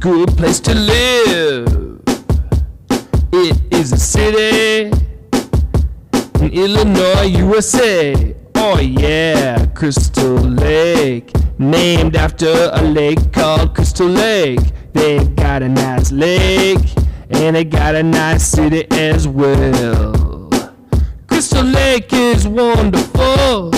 good place to live. It is a city in Illinois, USA. Oh yeah, Crystal Lake, named after a lake called Crystal Lake. They got a nice lake, and they got a nice city as well. Crystal Lake is wonderful,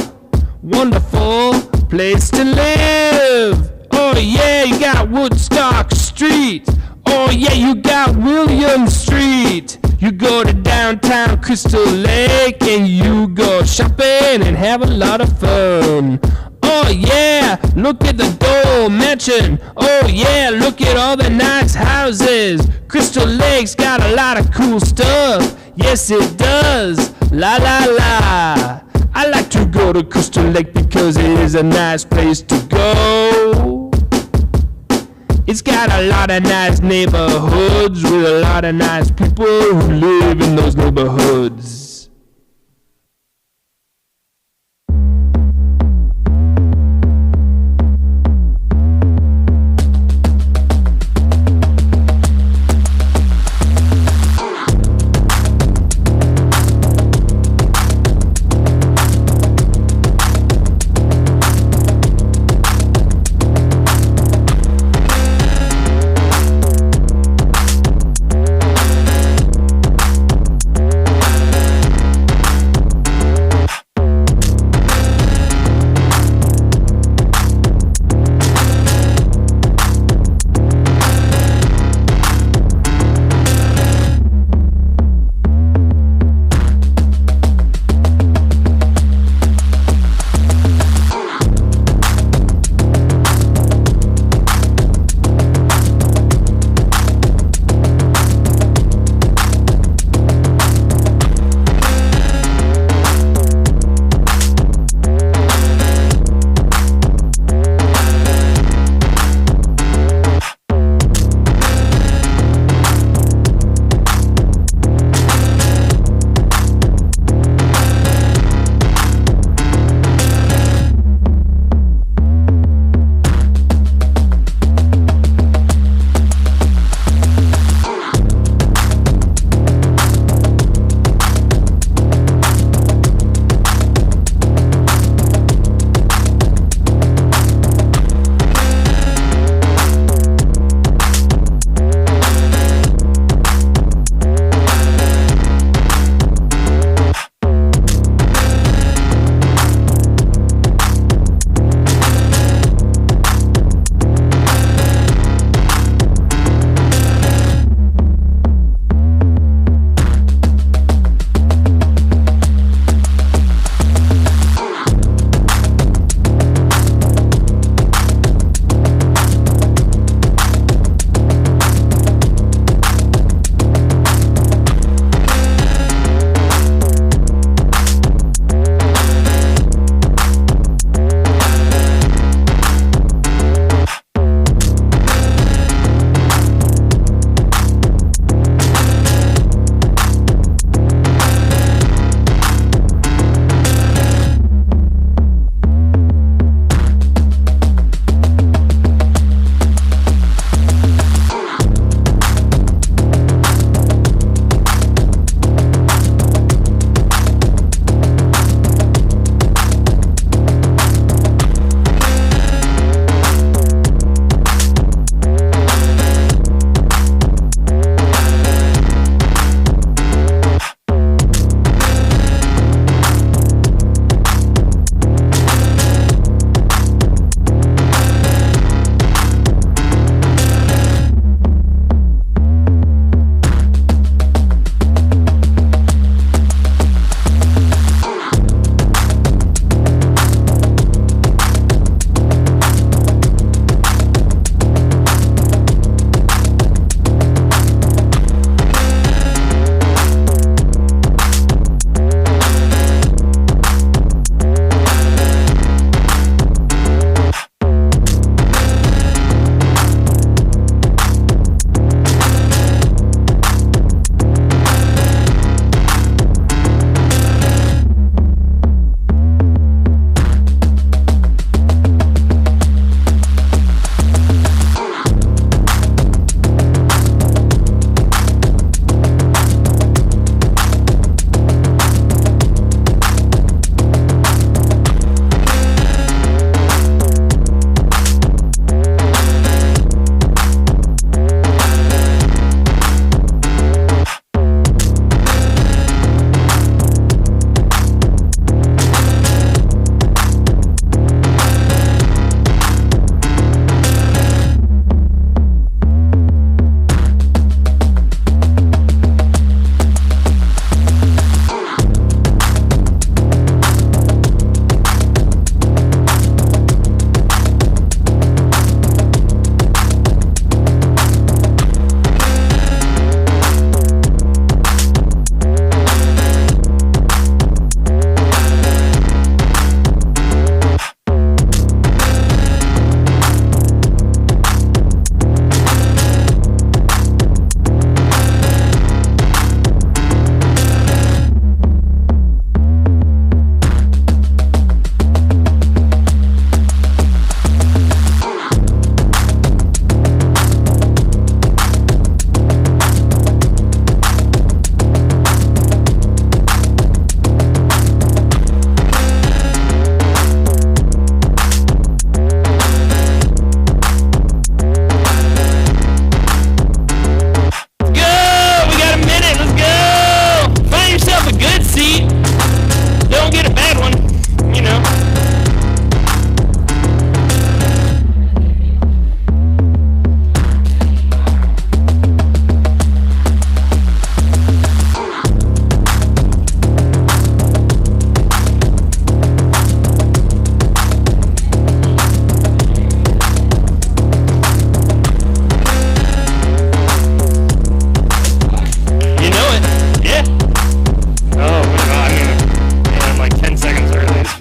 wonderful place to live. Oh yeah, you got Woodstock Street. Oh yeah, you got William Street. You go to downtown Crystal Lake and you go shopping and have a lot of fun. Oh yeah, look at the Dole Mansion. Oh yeah, look at all the nice houses. Crystal Lake's got a lot of cool stuff. Yes it does. La la la. I like to go to Crystal Lake because it is a nice place to go. It's got a lot of nice neighborhoods with a lot of nice people who live in those neighborhoods.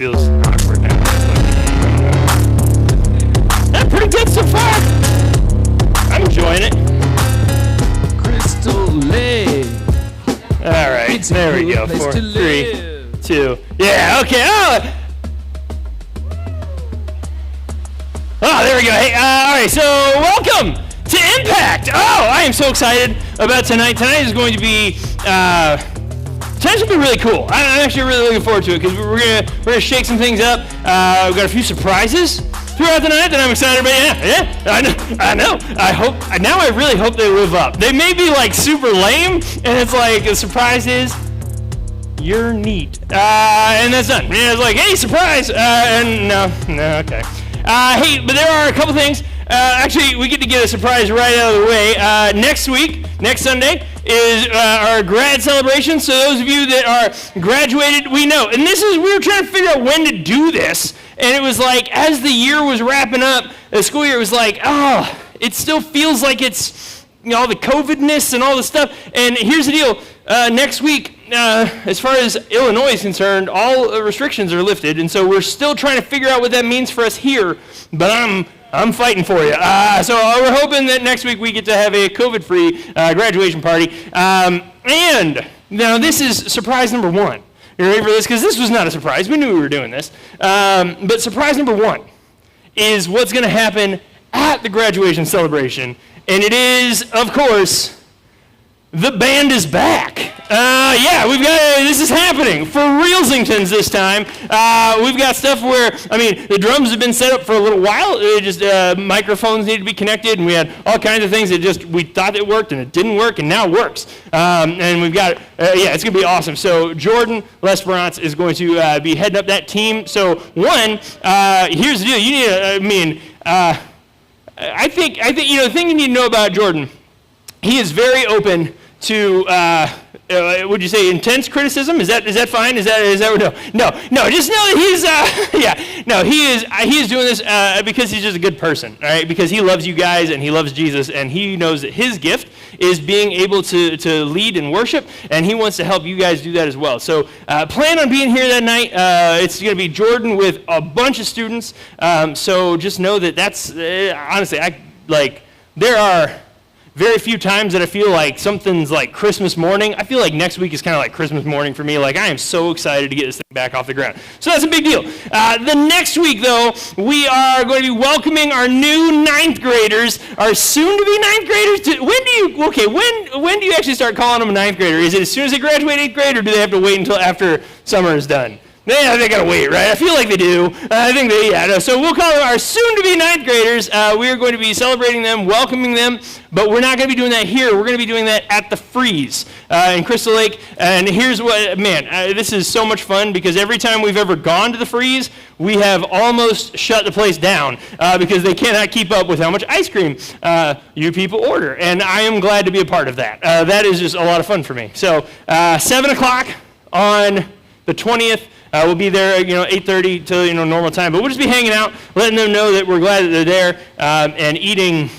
feels awkward now. That's pretty good so far. I'm enjoying it. Crystal Lake. All right, there we go. 4, 3, 2. Yeah, okay. Oh, there we go. Hey, all right, so welcome to Impact. Oh, I am so excited about tonight. Tonight is going to be, tonight's going to be really cool. I'm actually really looking forward to it because we're gonna shake some things up. We've got a few surprises throughout the night that I'm excited about. Yeah, I know. I really hope they live up. They may be like super lame, and it's like the surprise is you're neat, and that's done. And it's like, hey, surprise, and no, okay. Hey, but there are a couple things. Actually, we get to get a surprise right out of the way. Next Sunday, is our grad celebration. So those of you that are graduated, we know. And we were trying to figure out when to do this. And it was like, as the year was wrapping up, the school year, it was like, it still feels like it's, all the COVID-ness and all the stuff. And here's the deal. Next week, as far as Illinois is concerned, all restrictions are lifted. And so we're still trying to figure out what that means for us here. But I'm fighting for you. So we're hoping that next week we get to have a COVID-free graduation party. And now this is surprise number one. You ready for this? Because this was not a surprise. We knew we were doing this. But surprise number one is what's going to happen at the graduation celebration. And it is, of course, the band is back. This is happening for Realsingtons this time. We've got stuff where, the drums have been set up for a little while. Microphones need to be connected, and we had all kinds of things that we thought it worked, and it didn't work, and now it works. And we've got, it's going to be awesome. So Jordan Lesperance is going to be heading up that team. So here's the deal. You need I think the thing you need to know about Jordan, he is very open to would you say intense criticism? Is that fine? Is that no? Just know that he is doing this because he's just a good person, all right? Because he loves you guys and he loves Jesus, and he knows that his gift is being able to lead and worship, and he wants to help you guys do that as well. So plan on being here that night. It's going to be Jordan with a bunch of students. So just know that's honestly, there are very few times that I feel like something's like Christmas morning. I feel like next week is kind of like Christmas morning for me. Like, I am so excited to get this thing back off the ground. So that's a big deal. The next week, though, we are going to be welcoming our new 9th graders, our soon-to-be 9th graders. When do you actually start calling them a 9th grader? Is it as soon as they graduate 8th grade, or do they have to wait until after summer is done? Yeah, they gotta wait, right? I feel like they do. So we'll call them our soon-to-be 9th graders. We are going to be celebrating them, welcoming them, but we're not going to be doing that here. We're going to be doing that at the Freeze in Crystal Lake. And here's what, this is so much fun because every time we've ever gone to the Freeze, we have almost shut the place down because they cannot keep up with how much ice cream you people order. And I am glad to be a part of that. That is just a lot of fun for me. So 7 o'clock on the 20th. We'll be there, 8:30 till normal time. But we'll just be hanging out, letting them know that we're glad that they're there, and eating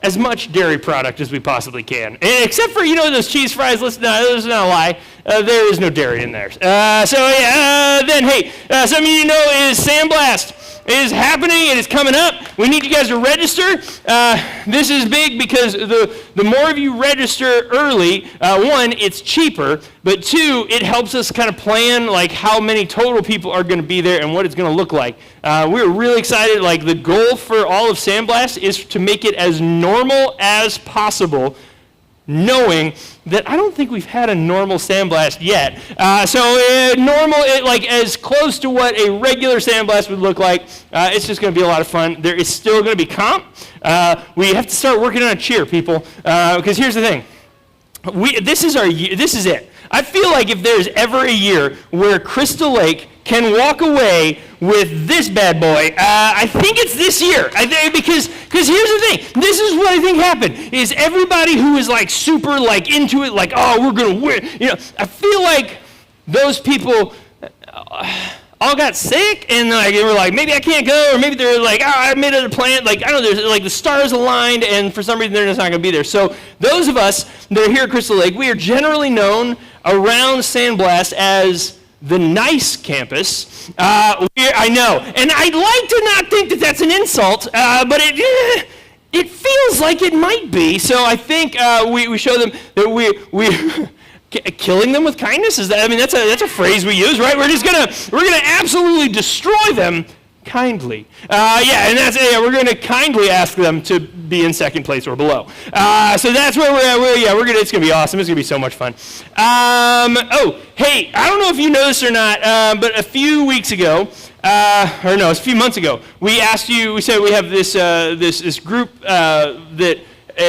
as much dairy product as we possibly can. And except for those cheese fries. Listen, this is not a lie. There is no dairy in there. Then hey, some of you know is Sandblast is happening. It is coming up. We need you guys to register. This is big because the more of you register early, one, it's cheaper, but two, it helps us kind of plan like how many total people are going to be there and what it's going to look like. We're really excited. Like, the goal for all of Sandblast is to make it as normal as possible, knowing that I don't think we've had a normal Sandblast yet. Normal, like as close to what a regular Sandblast would look like. It's just going to be a lot of fun. There is still going to be comp. We have to start working on a cheer, people, because here's the thing. This is our year. This is it. I feel like if there's ever a year where Crystal Lake can walk away with this bad boy, I think it's this year. Because here's the thing. This is what I think happened, is everybody who is like super like into it, like, oh, we're going to win. I feel like those people all got sick, and they were like, maybe I can't go, or maybe they're like, oh, I made a plan. Like, I don't know, there's like the stars aligned, and for some reason they're just not going to be there. So those of us that are here at Crystal Lake, we are generally known around Sandblast as the nice campus. I know, and I'd like to not think that that's an insult, but it feels like it might be. So I think we show them that we killing them with kindness. Is that? I mean, that's a phrase we use, right? We're gonna absolutely destroy them kindly. And we're gonna kindly ask them to be in second place or below. So that's where we're at. It's gonna be awesome. It's gonna be so much fun. Hey, I don't know if you know this or not, but a few weeks ago, it's a few months ago, we said we have this group that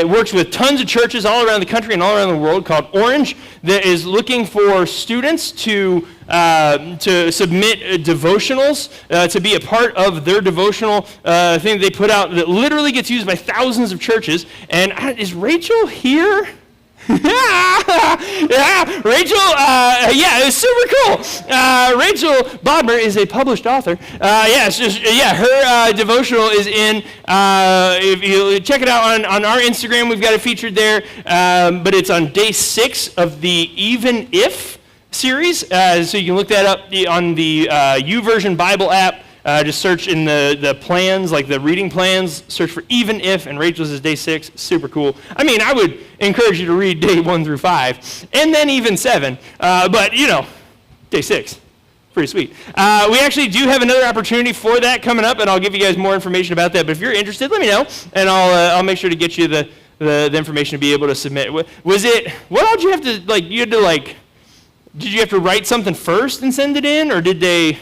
works with tons of churches all around the country and all around the world called Orange, that is looking for students to submit devotionals, to be a part of their devotional thing they put out that literally gets used by thousands of churches. And is Rachel here? Yeah, Rachel, it's super cool. Rachel Boldman is a published author. Her devotional is in, if you check it out on our Instagram, we've got it featured there, but it's on day 6 of the Even If series, so you can look that up on the YouVersion Bible app. Just search in the plans, like the reading plans, search for Even If, and Rachel's is day 6. Super cool. I mean, I would encourage you to read day 1 through 5, and then even 7. But, day 6. Pretty sweet. We actually do have another opportunity for that coming up, and I'll give you guys more information about that. But if you're interested, let me know, and I'll make sure to get you the information to be able to submit. What all did you have to, did you have to write something first and send it in, or did they...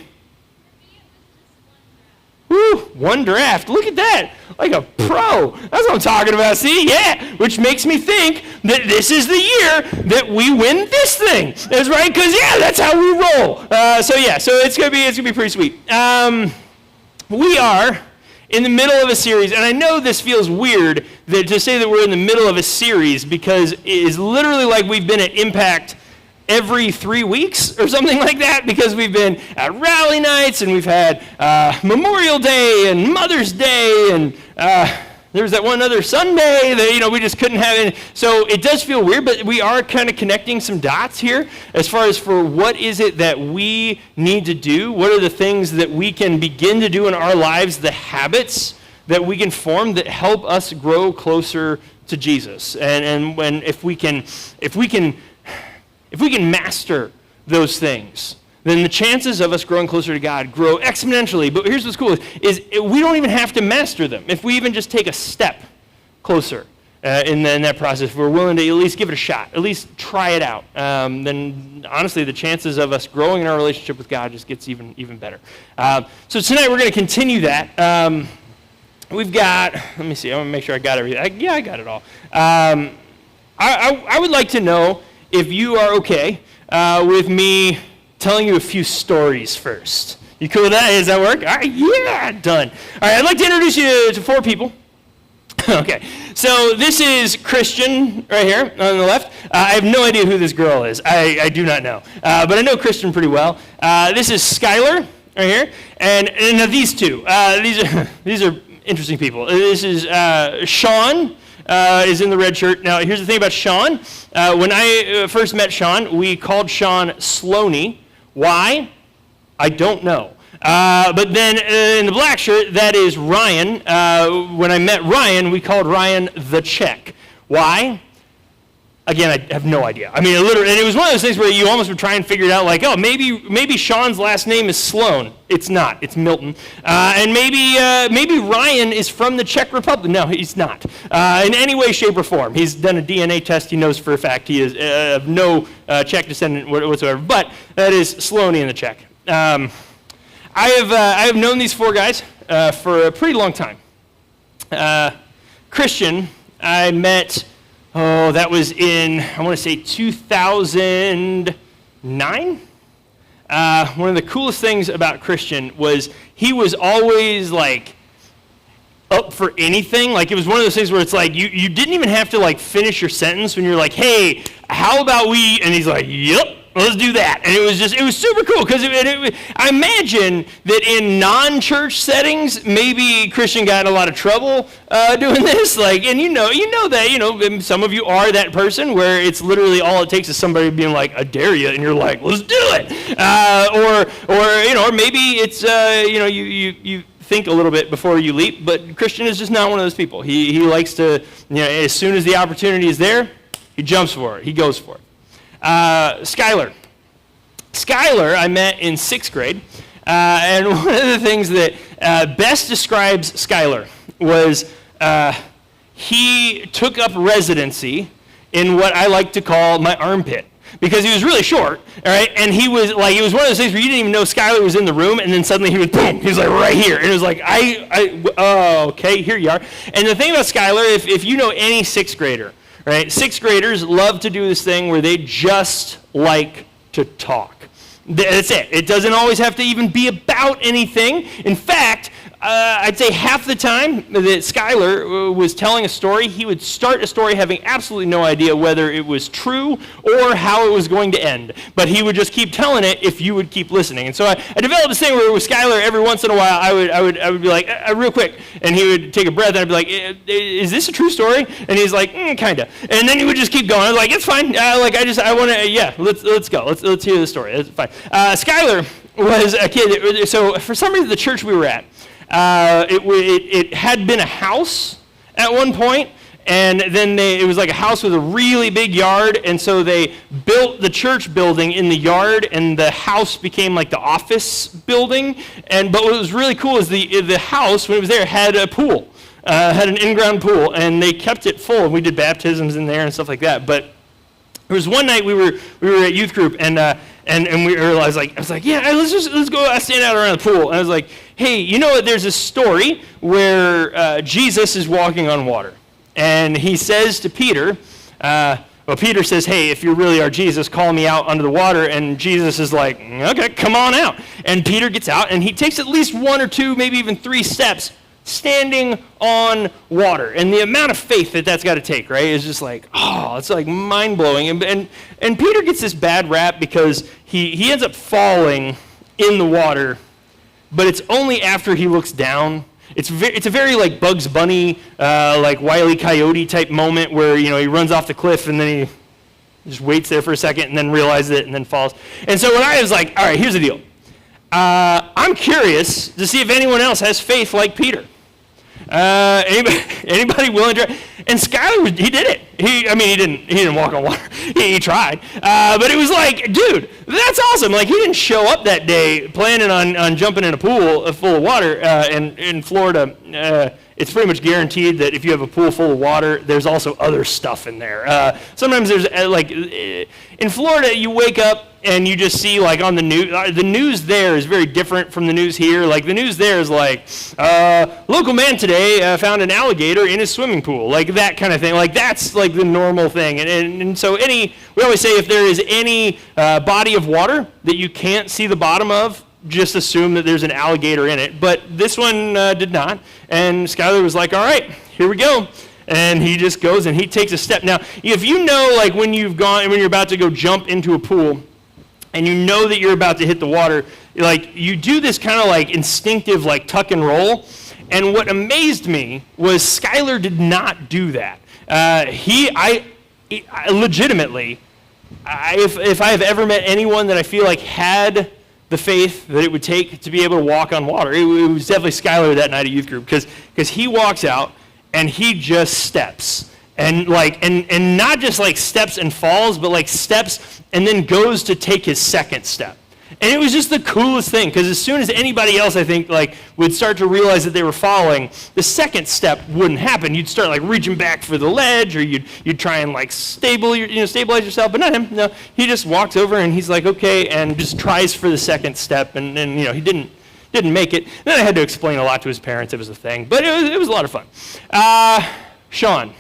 Woo, one draft. Look at that. Like a pro. That's what I'm talking about. See? Yeah. Which makes me think that this is the year that we win this thing. That's right, because, that's how we roll. So it's going to be pretty sweet. We are in the middle of a series, and I know this feels weird to say that we're in the middle of a series, because it is literally like we've been at Impact every 3 weeks or something like that, because we've been at rally nights, and we've had Memorial Day and Mother's Day, and there was that one other Sunday that we just couldn't have any. So it does feel weird, but we are kind of connecting some dots here as far as for what is it that we need to do, what are the things that we can begin to do in our lives, the habits that we can form that help us grow closer to Jesus. And if we can master those things, then the chances of us growing closer to God grow exponentially. But here's what's cool, is we don't even have to master them. If we even just take a step closer in that process, if we're willing to at least give it a shot, at least try it out, then honestly the chances of us growing in our relationship with God just gets even better. So tonight we're going to continue that. We've got, let me see, I want to make sure I got everything. I got it all. I would like to know if you are okay with me telling you a few stories first. You cool with that? Does that work? All right, yeah, done. All right, I'd like to introduce you to 4 people. Okay, so this is Christian right here on the left. I have no idea who this girl is. I do not know. But I know Christian pretty well. This is Skylar right here. And now these two. These are interesting people. This is Sean. Is in the red shirt. Now, here's the thing about Sean. When I first met Sean, we called Sean Sloaney. Why? I don't know. But then in the black shirt, that is Ryan. When I met Ryan, we called Ryan the Czech. Why? Again, I have no idea. I mean, and it was one of those things where you almost would try and figure it out, like, oh, maybe Sean's last name is Sloan. It's not. It's Milton. And maybe Ryan is from the Czech Republic. No, he's not. In any way, shape, or form. He's done a DNA test. He knows for a fact he is of no Czech descendant whatsoever. But that is Sloaney in the Czech. I have known these 4 guys for a pretty long time. Christian, I met... that was in, I want to say 2009. One of the coolest things about Christian was he was always up for anything. Like, it was one of those things where it's like you didn't even have to finish your sentence when you're like, hey, how about we, and he's like, yep. let's do that. And it was super cool because I imagine that in non-church settings, maybe Christian got in a lot of trouble doing this. Like, and you know that, some of you are that person where it's literally all it takes is somebody being like, I dare you, and you're like, let's do it. Or maybe it's, you think a little bit before you leap, but Christian is just not one of those people. He likes to, as soon as the opportunity is there, he jumps for it. He goes for it. Skylar I met in 6th grade, and one of the things that best describes Skylar was he took up residency in what I like to call my armpit. Because he was really short, all right, and he was one of those things where you didn't even know Skylar was in the room, and then suddenly he was, boom, he was like right here, and it was like, okay, here you are. And the thing about Skylar, if you know any 6th grader, right, 6th graders love to do this thing where they just like to talk. That's it. It doesn't always have to even be about anything. In fact, I'd say half the time that Skylar was telling a story, he would start a story having absolutely no idea whether it was true or how it was going to end. But he would just keep telling it if you would keep listening. And so I developed this thing where with Skylar, every once in a while, I would be like, real quick, and he would take a breath, and I'd be like, is this a true story? And he's like, kinda. And then he would just keep going. I was like, it's fine. Let's go. Let's hear the story. It's fine. Skylar was a kid. So for some reason, the church we were at, it had been a house at one point, and then it was like a house with a really big yard, and so they built the church building in the yard, and the house became like the office building. But what was really cool is the house, when it was there, had a pool, had an in-ground pool, and they kept it full, and we did baptisms in there and stuff like that. But there was one night we were at youth group, and I was like, yeah, let's go stand out around the pool. And I was like, hey, there's a story where Jesus is walking on water, and he says to Peter, Peter says, hey, if you really are Jesus, call me out under the water. And Jesus is like, okay, come on out. And Peter gets out, and he takes at least 1 or 2, maybe even 3 steps standing on water. And the amount of faith that's got to take, right, is just like, it's like mind-blowing. And Peter gets this bad rap because he ends up falling in the water, but it's only after he looks down. It's a very like Bugs Bunny, like Wile E. Coyote type moment where, he runs off the cliff and then he just waits there for a second and then realizes it and then falls. And so when I was like, all right, here's the deal. I'm curious to see if anyone else has faith like Peter. Anybody willing to try? And Skylar, he did it. He didn't walk on water. He tried. But it was like, dude, that's awesome. Like, he didn't show up that day planning on jumping in a pool full of water. And in Florida, it's pretty much guaranteed that if you have a pool full of water, there's also other stuff in there. Sometimes there's, in Florida, you wake up and you just see, like, on the news there is very different from the news here. Like, the news there is like, local man today found an alligator in his swimming pool. Like, that kind of thing. Like, that's, like, the normal thing. And so we always say if there is any body of water that you can't see the bottom of, just assume that there's an alligator in it. But this one did not. And Skylar was like, all right, here we go. And he just goes and he takes a step. Now, if you know, like, when you're about to go jump into a pool, and you know that you're about to hit the water, like, you do this kind of like instinctive, like, tuck and roll. And what amazed me was Skylar did not do that. Legitimately, if I have ever met anyone that I feel like had the faith that it would take to be able to walk on water, it was definitely Skylar that night at youth group, because he walks out and he just steps. And not just like steps and falls, but like steps and then goes to take his second step. And it was just the coolest thing, because as soon as anybody else, I think, like, would start to realize that they were falling, the second step wouldn't happen. You'd start like reaching back for the ledge, or you'd try and like stabilize yourself. But not him. No, he just walks over and he's like, okay, and just tries for the second step, and he didn't make it. And then I had to explain a lot to his parents. It was a thing, but it was a lot of fun. Sean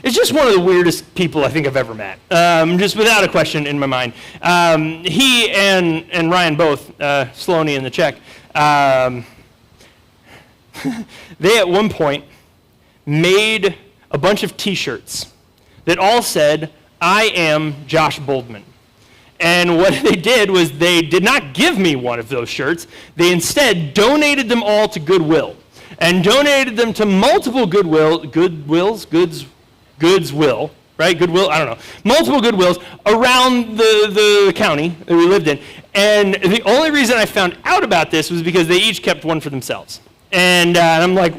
is just one of the weirdest people I think I've ever met, just without a question in my mind. He and Ryan both, Sloaney and the Czech, they at one point made a bunch of T-shirts that all said, I am Josh Boldman. And what they did was they did not give me one of those shirts. They instead donated them all to Goodwill and donated them to multiple Goodwill, right? Goodwill, I don't know. Multiple Goodwills around the county that we lived in. And the only reason I found out about this was because they each kept one for themselves. And I'm like,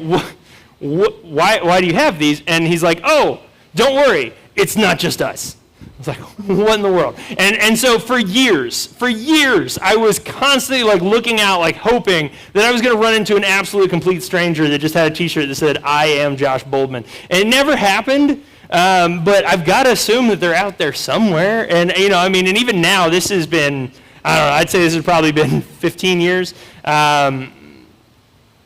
why do you have these? And he's like, oh, don't worry, it's not just us. I was like, what in the world? And so for years, I was constantly like looking out, like hoping that I was going to run into an absolute complete stranger that just had a t-shirt that said, I am Josh Boldman. And it never happened, but I've got to assume that they're out there somewhere. And, and even now, this has been, I don't know, I'd say this has probably been 15 years.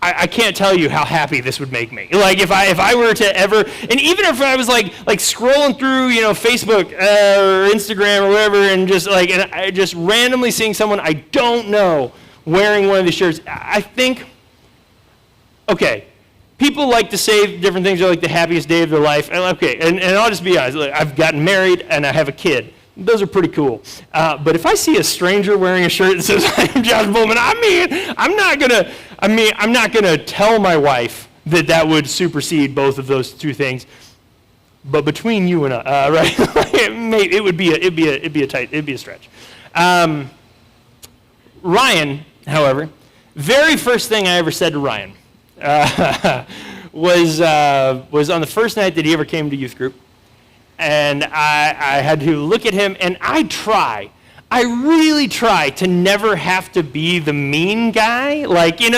I can't tell you how happy this would make me. Like if I were to ever, and even if I was like scrolling through, Facebook or Instagram or whatever, and just randomly seeing someone I don't know wearing one of these shirts, I think, okay, people like to say different things are like the happiest day of their life. Okay, and I'll just be honest, look, I've gotten married and I have a kid. Those are pretty cool. But if I see a stranger wearing a shirt that says, I am Josh Boldman, I'm not gonna tell my wife that would supersede both of those two things. But between you and I, right? it'd be a stretch. Ryan, however, very first thing I ever said to Ryan was on the first night that he ever came to youth group. And I had to look at him, and I really try to never have to be the mean guy. Here's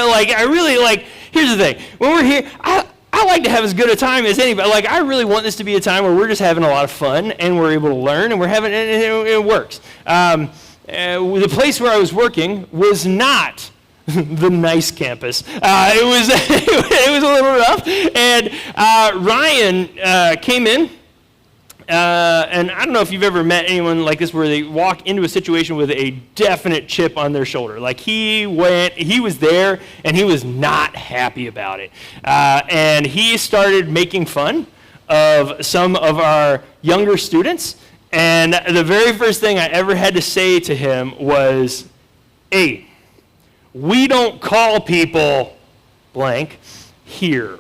the thing. When we're here, I like to have as good a time as anybody. Like, I really want this to be a time where we're just having a lot of fun, and we're able to learn, and it works. The place where I was working was not the nice campus. It was a little rough, and Ryan came in. And I don't know if you've ever met anyone like this where they walk into a situation with a definite chip on their shoulder. Like he was there and he was not happy about it. And he started making fun of some of our younger students. And the very first thing I ever had to say to him was, hey, we don't call people blank here.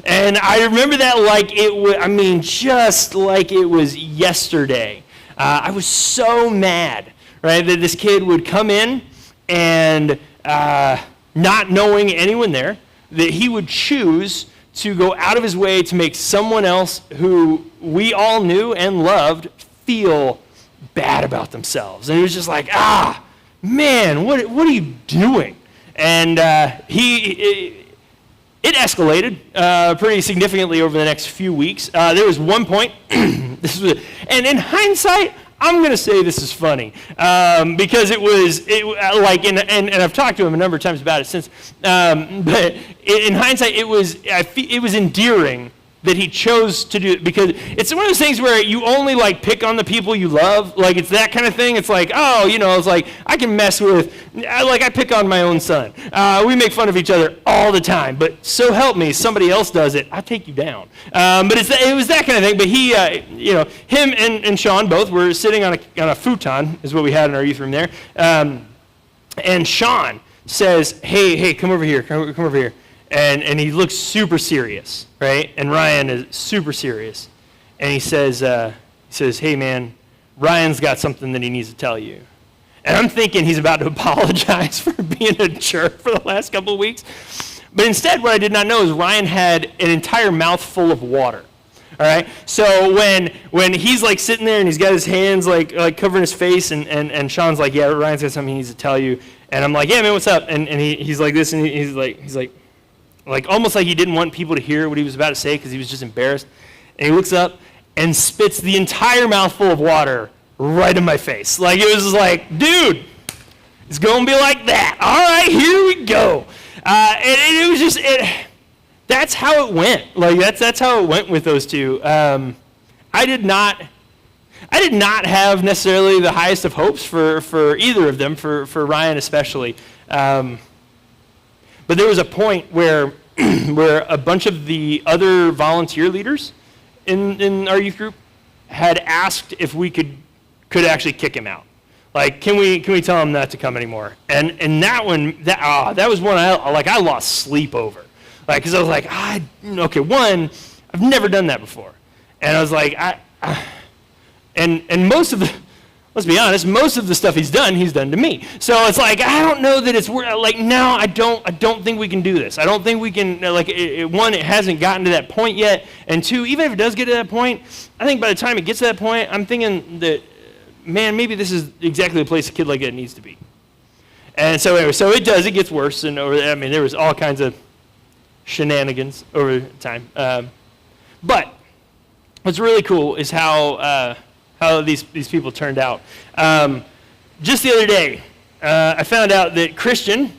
And I remember that like it was, just like it was yesterday. I was so mad, right, that this kid would come in and not knowing anyone there, that he would choose to go out of his way to make someone else who we all knew and loved feel bad about themselves. And it was just like, man, what are you doing? And it escalated pretty significantly over the next few weeks. There was one point, and in hindsight, I'm going to say this is funny because and I've talked to him a number of times about it since. But in hindsight, it was endearing that he chose to do it, because it's one of those things where you only like pick on the people you love. Like, it's that kind of thing. It's like, it's like I can mess with, I pick on my own son. We make fun of each other all the time, but so help me, somebody else does it, I take you down. But it was that kind of thing. But he, him and Sean both were sitting on a futon, is what we had in our youth room there. And Sean says, hey, come over here, come over here. And he looks super serious, right? And Ryan is super serious. And he says, hey, man, Ryan's got something that he needs to tell you. And I'm thinking he's about to apologize for being a jerk for the last couple of weeks. But instead, what I did not know is Ryan had an entire mouthful of water. All right? So when he's like sitting there and he's got his hands like covering his face, and Sean's like, yeah, Ryan's got something he needs to tell you. And I'm like, yeah, man, what's up? And he's like this, and he's like almost like he didn't want people to hear what he was about to say because he was just embarrassed. And he looks up and spits the entire mouthful of water right in my face. Like, it was just like, dude, it's going to be like that. All right, here we go. And it was just, that's how it went. Like, that's how it went with those two. I did not have necessarily the highest of hopes for either of them, for Ryan especially. But there was a point where a bunch of the other volunteer leaders in our youth group had asked if we could actually kick him out. Like, can we tell him not to come anymore? And that one, that was one I lost sleep over. Like, because I was like, okay, one, I've never done that before. And I was like, and most of the, let's be honest, most of the stuff he's done to me. So it's like, I don't know that it's, like, now I don't think we can do this. I don't think we can, like, one, it hasn't gotten to that point yet. And two, even if it does get to that point, I think by the time it gets to that point, I'm thinking that, man, maybe this is exactly the place a kid like that needs to be. And so anyway, it gets worse. And there was all kinds of shenanigans over time. But what's really cool is how these people turned out. Just the other day, I found out that Christian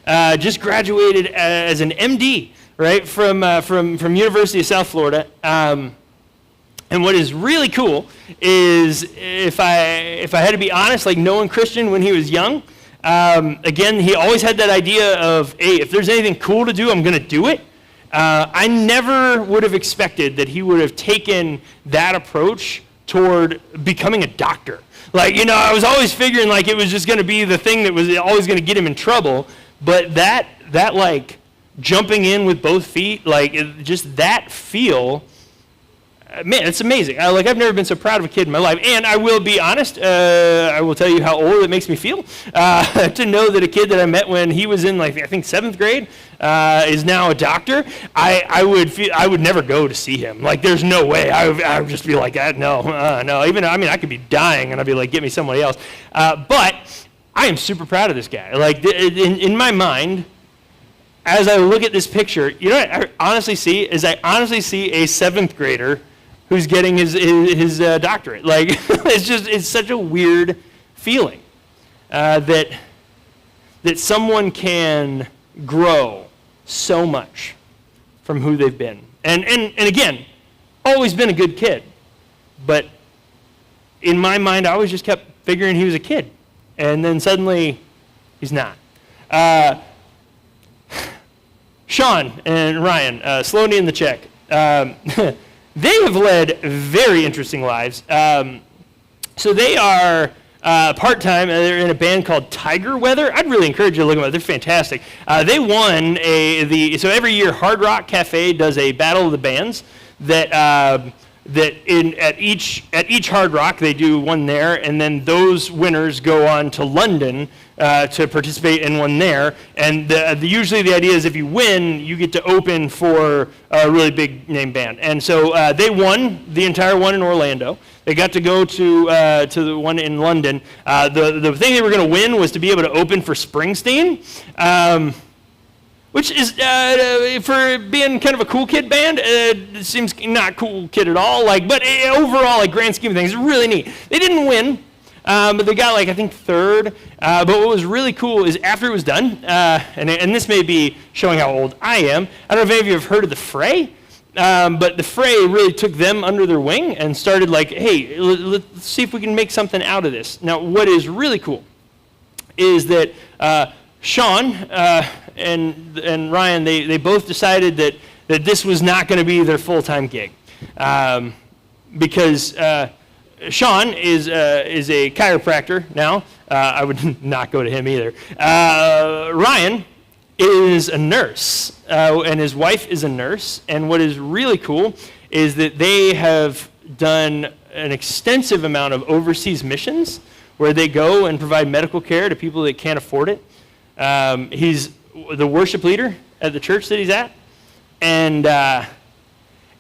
just graduated as an MD, right, from University of South Florida. And what is really cool is, if I had to be honest, like, knowing Christian when he was young, again, he always had that idea of, hey, if there's anything cool to do, I'm going to do it. I never would have expected that he would have taken that approach toward becoming a doctor. Like, I was always figuring, like, it was just going to be the thing that was always going to get him in trouble. But that like, jumping in with both feet, like, just that feel, man, it's amazing. I've never been so proud of a kid in my life. And I will be honest, I will tell you how old it makes me feel to know that a kid that I met when he was in, like, I think 7th grade is now a doctor. I would never go to see him. Like, there's no way. I would just be like, no. Even, I could be dying and I'd be like, get me somebody else. But I am super proud of this guy. Like, in my mind, as I look at this picture, you know what I honestly see is a 7th grader who's getting his doctorate. Like, it's such a weird feeling that someone can grow so much from who they've been. And again, always been a good kid, but in my mind, I always just kept figuring he was a kid, and then suddenly he's not. Sean and Ryan, Sloaney and the Czech. They have led very interesting lives. So they are part-time, and they're in a band called Tiger Weather. I'd really encourage you to look them up. They're fantastic. They won so every year Hard Rock Cafe does a Battle of the Bands that at each Hard Rock they do one there, and then those winners go on to London to participate in one there. And usually the idea is if you win, you get to open for a really big name band. And so they won the entire one in Orlando. They got to go to the one in London. The thing they were going to win was to be able to open for Springsteen. Which is, for being kind of a cool kid band, it seems not cool kid at all. Like, but overall, like, grand scheme of things, it's really neat. They didn't win, but they got, like, I think 3rd. But what was really cool is after it was done, and this may be showing how old I am. I don't know if any of you have heard of the Fray, but the Fray really took them under their wing and started like, hey, let's see if we can make something out of this. Now, what is really cool is that Sean and Ryan, they both decided that this was not going to be their full-time gig, because Sean is a chiropractor now. I would not go to him either. Ryan is a nurse, and his wife is a nurse. And what is really cool is that they have done an extensive amount of overseas missions where they go and provide medical care to people that can't afford it. He's the worship leader at the church that he's at, and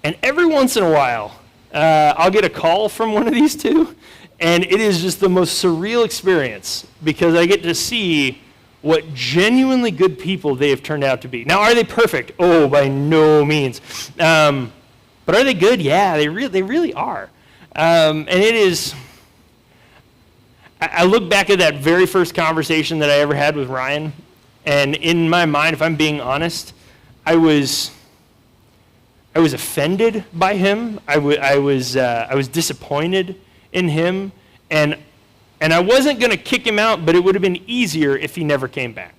every once in a while, I'll get a call from one of these two, and it is just the most surreal experience because I get to see what genuinely good people they have turned out to be. Now, are they perfect? Oh, by no means. But are they good? Yeah, they really are. And it is. I look back at that very first conversation that I ever had with Ryan, and in my mind, if I'm being honest, I was offended by him. I was disappointed in him, and I wasn't going to kick him out, but it would have been easier if he never came back.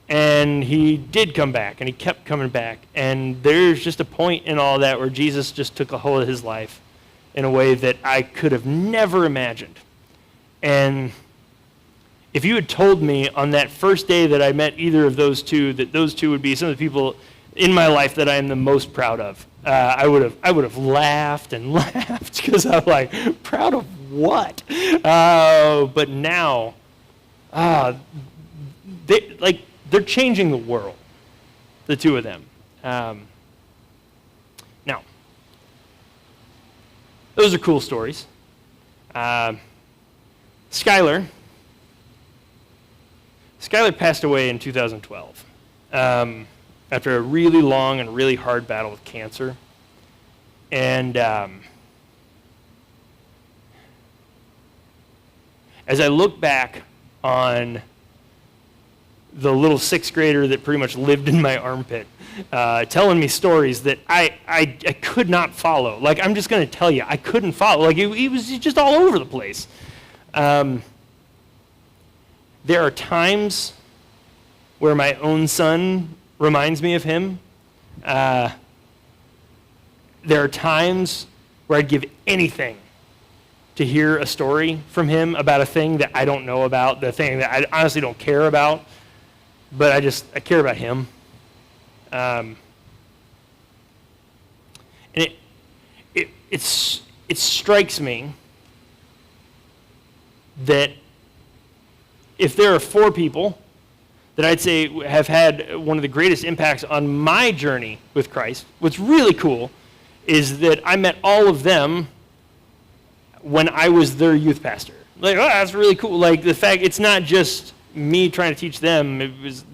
And he did come back, and he kept coming back. And there's just a point in all that where Jesus just took a hold of his life in a way that I could have never imagined. And if you had told me on that first day that I met either of those two, that those two would be some of the people in my life that I am the most proud of, I would have laughed and laughed because I'm like, proud of what? But now, they're changing the world, the two of them. Now, those are cool stories. Skylar passed away in 2012 after a really long and really hard battle with cancer. And as I look back on the little sixth grader that pretty much lived in my armpit, telling me stories that I could not follow. Like, I'm just going to tell you, I couldn't follow. Like, he was just all over the place. There are times where my own son reminds me of him. There are times where I'd give anything to hear a story from him about a thing that I don't know about, the thing that I honestly don't care about, but I care about him. And it strikes me that if there are 4 people that I'd say have had one of the greatest impacts on my journey with Christ, what's really cool is that I met all of them when I was their youth pastor. Like, oh, that's really cool. Like, the fact it's not just me trying to teach them, it was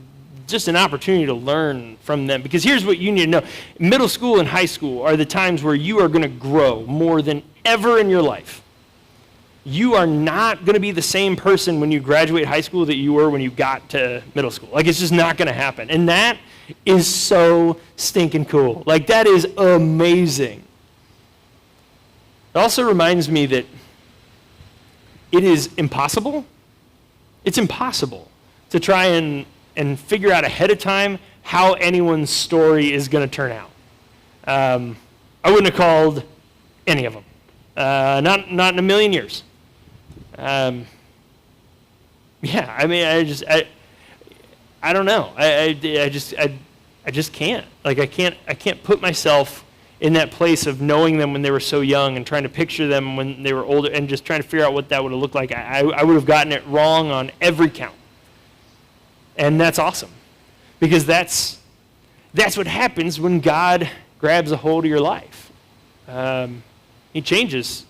just an opportunity to learn from them. Because here's what you need to know. Middle school and high school are the times where you are going to grow more than ever in your life. You are not going to be the same person when you graduate high school that you were when you got to middle school. Like, it's just not going to happen. And that is so stinking cool. Like, that is amazing. It also reminds me that it is impossible. It's impossible to try and figure out ahead of time how anyone's story is going to turn out. I wouldn't have called any of them. Not in a million years. Yeah, I mean, I don't know. I just can't. Like, I can't put myself in that place of knowing them when they were so young and trying to picture them when they were older and just trying to figure out what that would have looked like. I would have gotten it wrong on every count. And that's awesome, because that's what happens when God grabs a hold of your life. He changes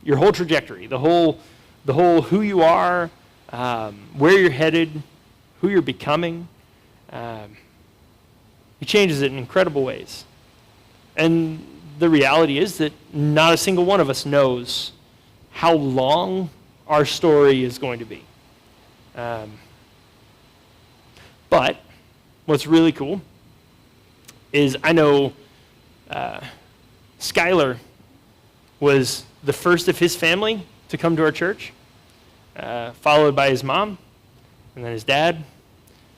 your whole trajectory, the whole who you are, where you're headed, who you're becoming. He changes it in incredible ways. And the reality is that not a single one of us knows how long our story is going to be. But what's really cool is I know Skylar was the first of his family to come to our church, followed by his mom, and then his dad,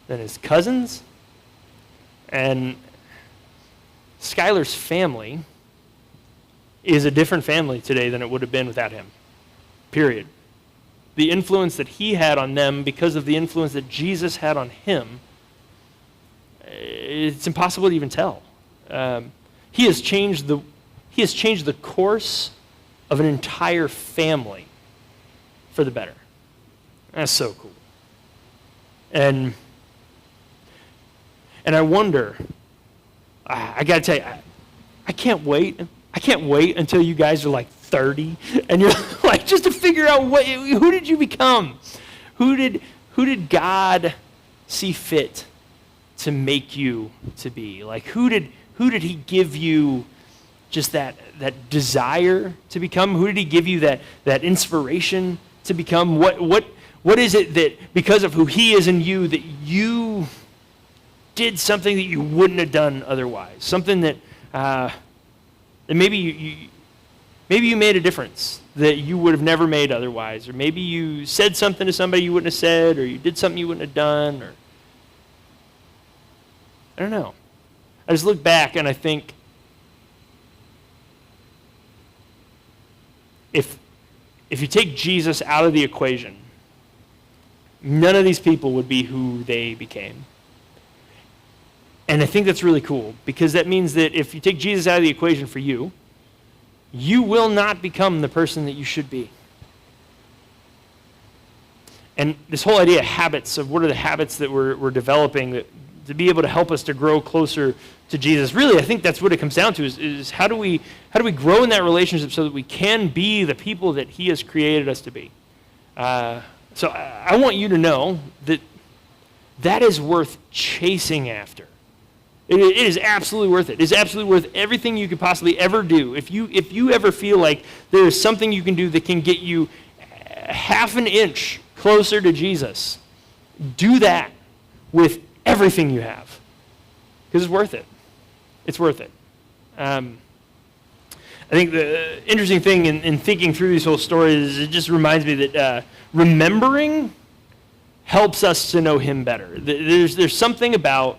then his cousins. And Skylar's family is a different family today than it would have been without him, period. The influence that he had on them because of the influence that Jesus had on him, it's impossible to even tell. He has changed the course of an entire family for the better. That's so cool. And I wonder, I got to tell you, I can't wait. I can't wait until you guys are like 30 and you're like, just to figure out who did you become? Who did God see fit to make you to be? Like, who did he give you just that desire to become? Who did he give you that inspiration to become? What is it that, because of who he is in you, that you did something that you wouldn't have done otherwise? Something that maybe you made a difference that you would have never made otherwise, or maybe you said something to somebody you wouldn't have said, or you did something you wouldn't have done, or I don't know. I just look back and I think if you take Jesus out of the equation, none of these people would be who they became. And I think that's really cool, because that means that if you take Jesus out of the equation for you, you will not become the person that you should be. And this whole idea of habits, of what are the habits that we're developing that, to be able to help us to grow closer to Jesus, really, I think that's what it comes down to, is how do we grow in that relationship so that we can be the people that he has created us to be. So I want you to know that is worth chasing after. It is absolutely worth it. It is absolutely worth everything you could possibly ever do. If you ever feel like there is something you can do that can get you half an inch closer to Jesus, do that with everything you have, because it's worth it. It's worth it. I think the interesting thing in thinking through these whole stories is it just reminds me that remembering helps us to know him better. There's something about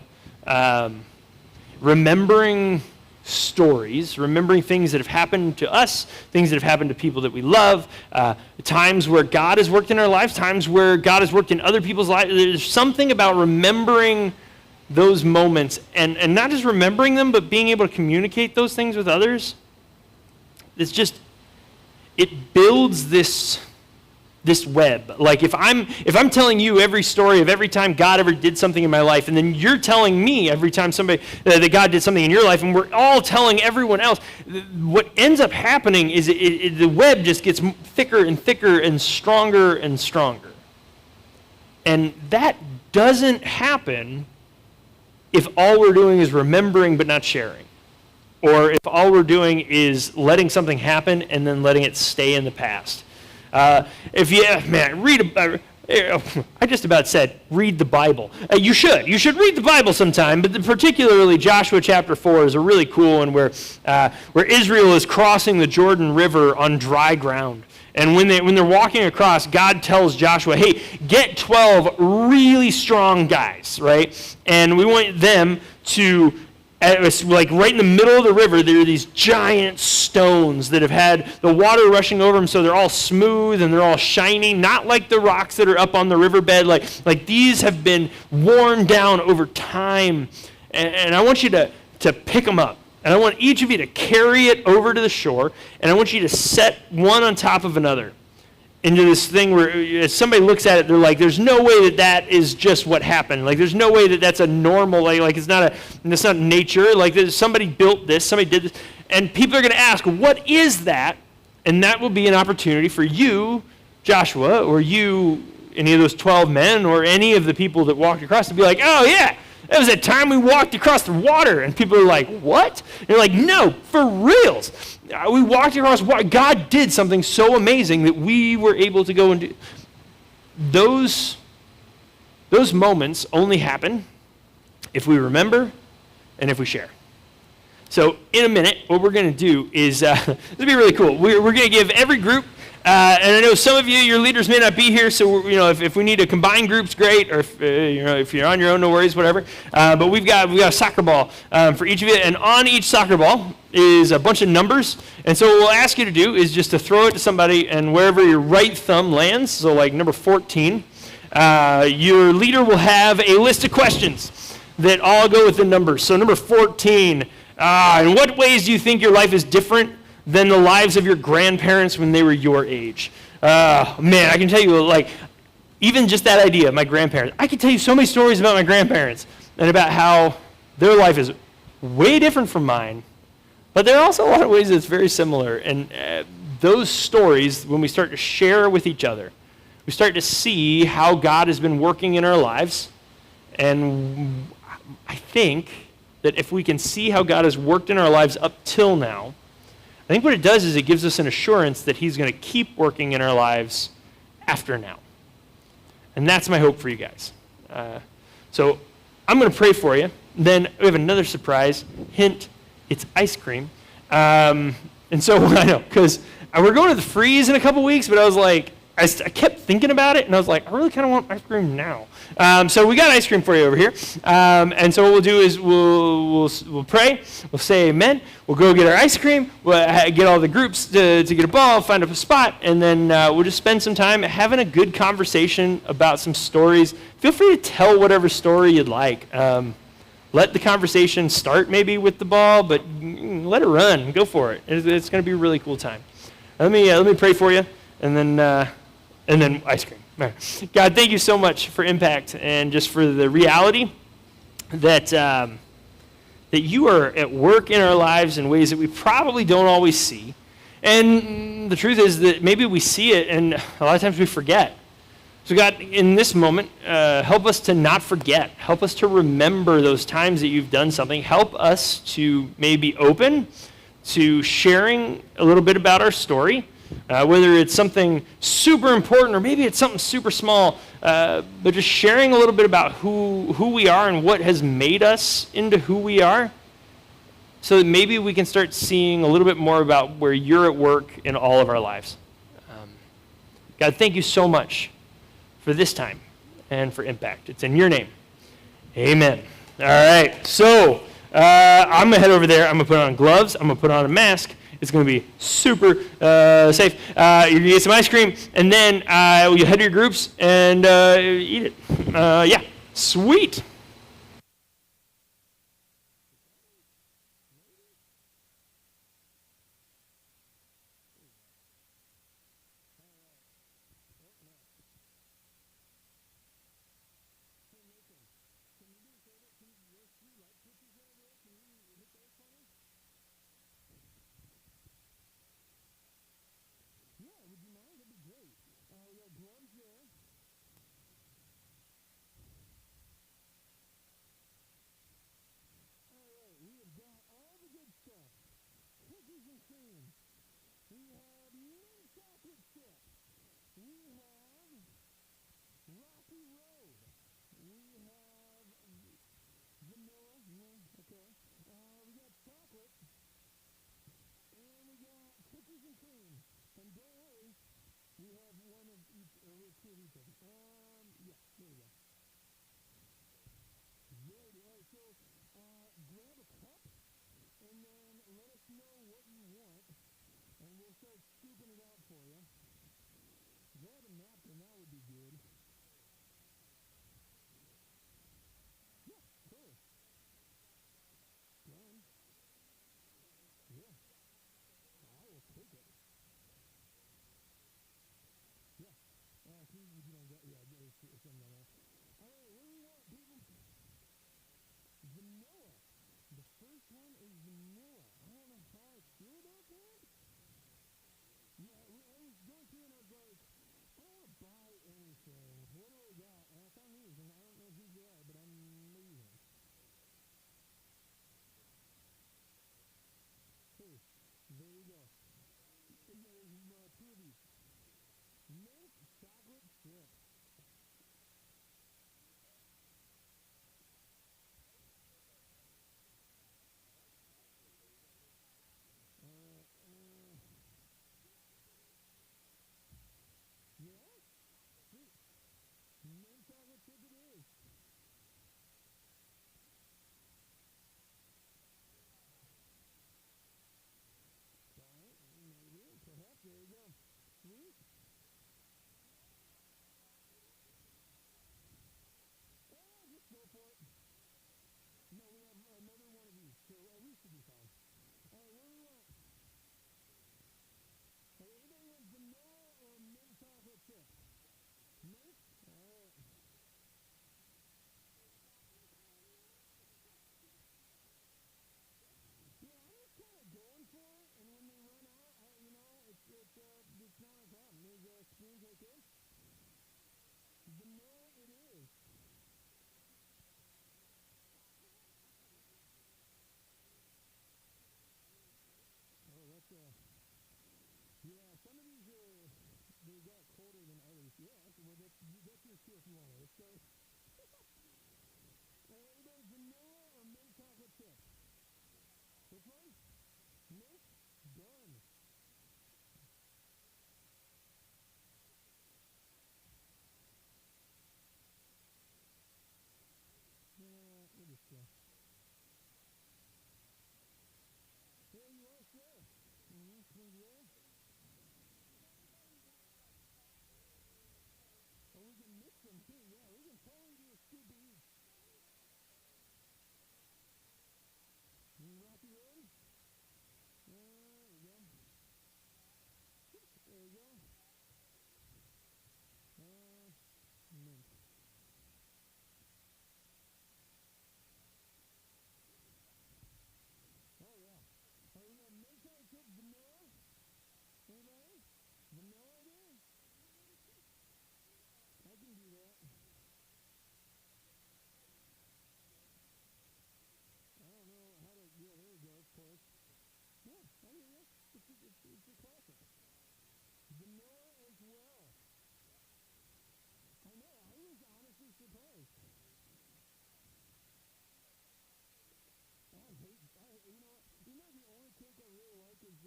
remembering stories, remembering things that have happened to us, things that have happened to people that we love, times where God has worked in our lives, times where God has worked in other people's lives. There's something about remembering those moments, and not just remembering them, but being able to communicate those things with others. It's just, it builds this web. Like if I'm telling you every story of every time God ever did something in my life, and then you're telling me every time that God did something in your life, and we're all telling everyone else, what ends up happening is the web just gets thicker and thicker and stronger and stronger. And that doesn't happen if all we're doing is remembering but not sharing. Or if all we're doing is letting something happen and then letting it stay in the past. I just about said, read the Bible. You should read the Bible sometime, but particularly Joshua chapter 4 is a really cool one where Israel is crossing the Jordan River on dry ground. And when they're walking across, God tells Joshua, hey, get 12 really strong guys, right? And we want them to, it's like right in the middle of the river, there are these giant stones that have had the water rushing over them, so they're all smooth and they're all shiny, not like the rocks that are up on the riverbed. Like these have been worn down over time. And I want you to pick them up. And I want each of you to carry it over to the shore, and I want you to set one on top of another into this thing where as somebody looks at it, they're like, there's no way that is just what happened. Like, there's no way that that's a normal, like it's not nature. Like, somebody built this, somebody did this. And people are going to ask, what is that? And that will be an opportunity for you, Joshua, or you, any of those 12 men, or any of the people that walked across to be like, oh, yeah. That was that time we walked across the water. And people are like, what? And you're like, no, for reals. We walked across water. God did something so amazing that we were able to go and do. Those moments only happen if we remember and if we share. So in a minute, what we're going to do is, this will be really cool. We're going to give every group, and I know some of you, your leaders may not be here, so if we need to combine groups, great. Or if you're on your own, no worries, whatever. But we've got a soccer ball for each of you, and on each soccer ball is a bunch of numbers. And so what we'll ask you to do is just to throw it to somebody, and wherever your right thumb lands, so like number 14, your leader will have a list of questions that all go with the numbers. So number 14. In what ways do you think your life is different than the lives of your grandparents when they were your age? Man, I can tell you, like, even just that idea of my grandparents. I can tell you so many stories about my grandparents and about how their life is way different from mine, but there are also a lot of ways that's very similar. And those stories, when we start to share with each other, we start to see how God has been working in our lives. And I think that if we can see how God has worked in our lives up till now, I think what it does is it gives us an assurance that he's going to keep working in our lives after now. And that's my hope for you guys. So I'm going to pray for you. Then we have another surprise. Hint, it's ice cream. And so I know, because we're going to the freeze in a couple weeks, but I was like, I kept thinking about it, and I was like, I really kind of want ice cream now. So we got ice cream for you over here. And so what we'll do is we'll pray, we'll say amen, we'll go get our ice cream, we'll get all the groups to get a ball, find a spot, and then we'll just spend some time having a good conversation about some stories. Feel free to tell whatever story you'd like. Let the conversation start maybe with the ball, but let it run. Go for it. It's going to be a really cool time. Let me pray for you, and then ice cream. All right. God, thank you so much for Impact and just for the reality that that you are at work in our lives in ways that we probably don't always see. And the truth is that maybe we see it, and a lot of times we forget. So God, in this moment, help us to not forget. Help us to remember those times that you've done something. Help us to maybe open to sharing a little bit about our story, whether it's something super important or maybe it's something super small, but just sharing a little bit about who we are and what has made us into who we are, so that maybe we can start seeing a little bit more about where you're at work in all of our lives. God, thank you so much for this time and for Impact. It's in your name. Amen. All right, so I'm going to head over there. I'm going to put on gloves. I'm going to put on a mask. It's going to be super safe. You're going to get some ice cream, and then you head to your groups and eat it. Yeah, sweet. Yeah. There you are, sir. Swing there. Oh, we can mix them too. Yeah, we can totally do a scoop of each. Rocky Road. There we go. There we go. Mint. Oh, yeah. Are we going to make that tip vanilla? Anybody? Vanilla there? I can do that. I don't know how to, yeah, there we go, of course. Yeah, I mean, it's a classic. Vanilla as well. I know, I was honestly surprised. You know the only cake I really like is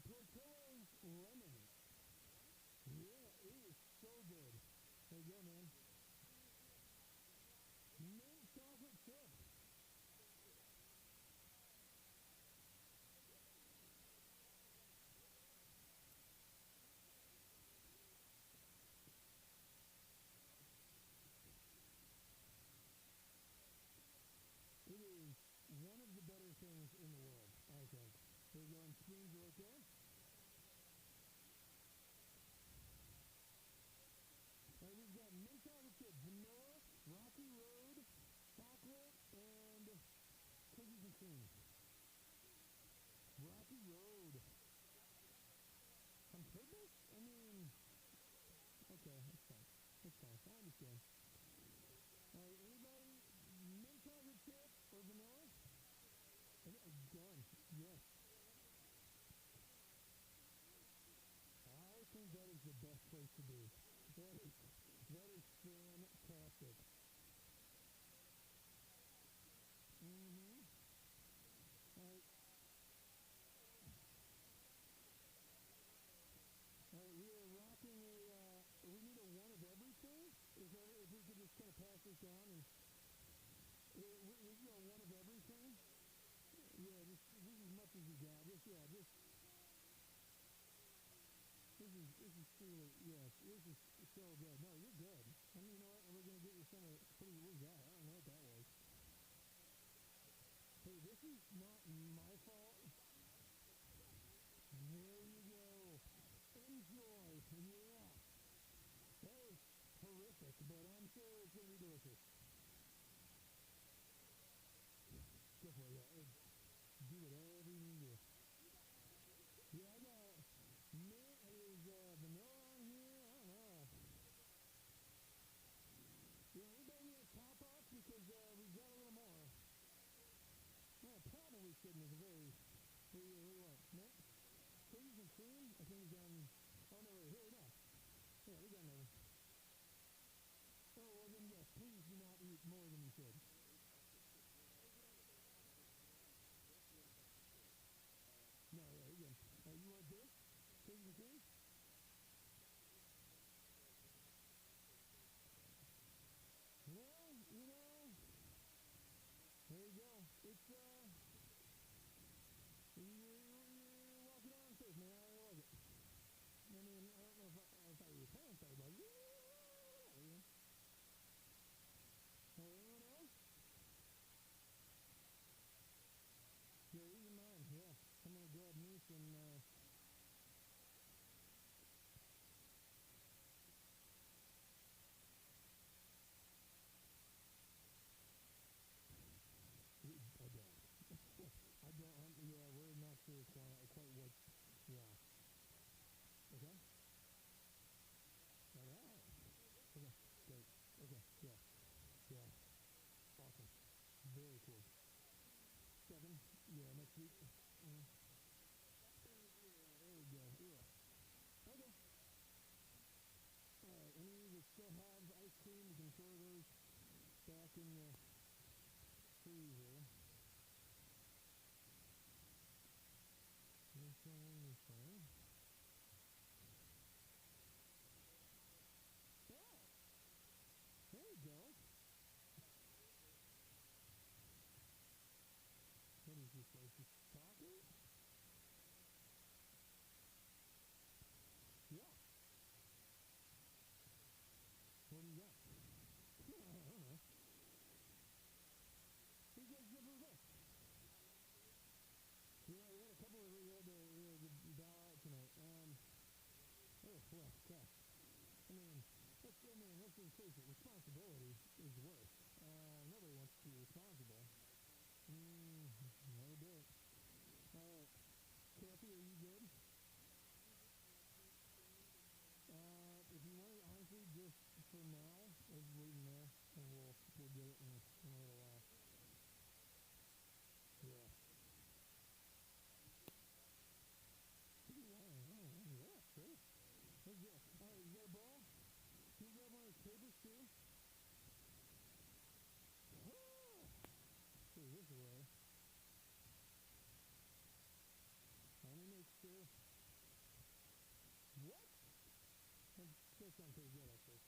Portillo's lemon. Yeah, it is so good. There you go, man. Mint chocolate chip. It is one of the better things in the world, I think. There you go, and spoons right there. Alright, we've got mint chocolate chip, vanilla, Rocky Road, chocolate, and cookies and cream. Rocky Road. On purpose? I mean, okay, that's fine. That's fine. I understand. Alright, anybody mint chocolate chip or vanilla? Done. Yes. I think that is the best place to be. That is fantastic. Alright. Alright, we are rocking we need a one of everything. If we could just kind of pass this down and we go one of everything. Yeah, just as much as you got. This is truly, yes, this is so good. No, you're good. I mean, you know what? We're going to get you some of pretty, what was that? I don't know what that was. Hey, this is not my fault. There you go. Enjoy. Yeah. That was horrific, but I'm sure it's going to be delicious. Go for it, yeah. Do whatever you need to do. Yeah, I got mint. Is vanilla on here? I don't know. Yeah, anybody need a top off? Because we've got a little more. Well, probably shouldn't is a very, what do you want? Mint? Cookies and cream? I think we've done, oh no, wait, here, no. Yeah, we got another. Oh, well then, yes, please do not eat more than you should. No, yeah, you're good. You want this? Cookies and cream? Well, you know, there you go. It's, you're walking on faith, man. I like it. I mean, I don't know if your parents are, but yeah. Anyone else? Yeah, these are mine, yeah. I'm going to grab me some, yeah, we're not sure quite what, yeah. Okay? All right. Okay, great. Okay, yeah. Yeah. Awesome. Very cool. 7, yeah, next week. Yeah, there we go, yeah. Okay. Alright, any that still have ice cream, you can throw those back in the freezer. This one. Yeah. There you go. responsibility is worse. Nobody wants to be responsible. That'll do it. All right. Kathy, are you good? If you want to, honestly, just for now, let's leave them there, and we'll get it in a little while. Yeah. Yeah, sure. Let's go. All right, you got a ball? Can you grab one of those papers, too? Put this away. Let me make sure. What? That sounds pretty good, actually.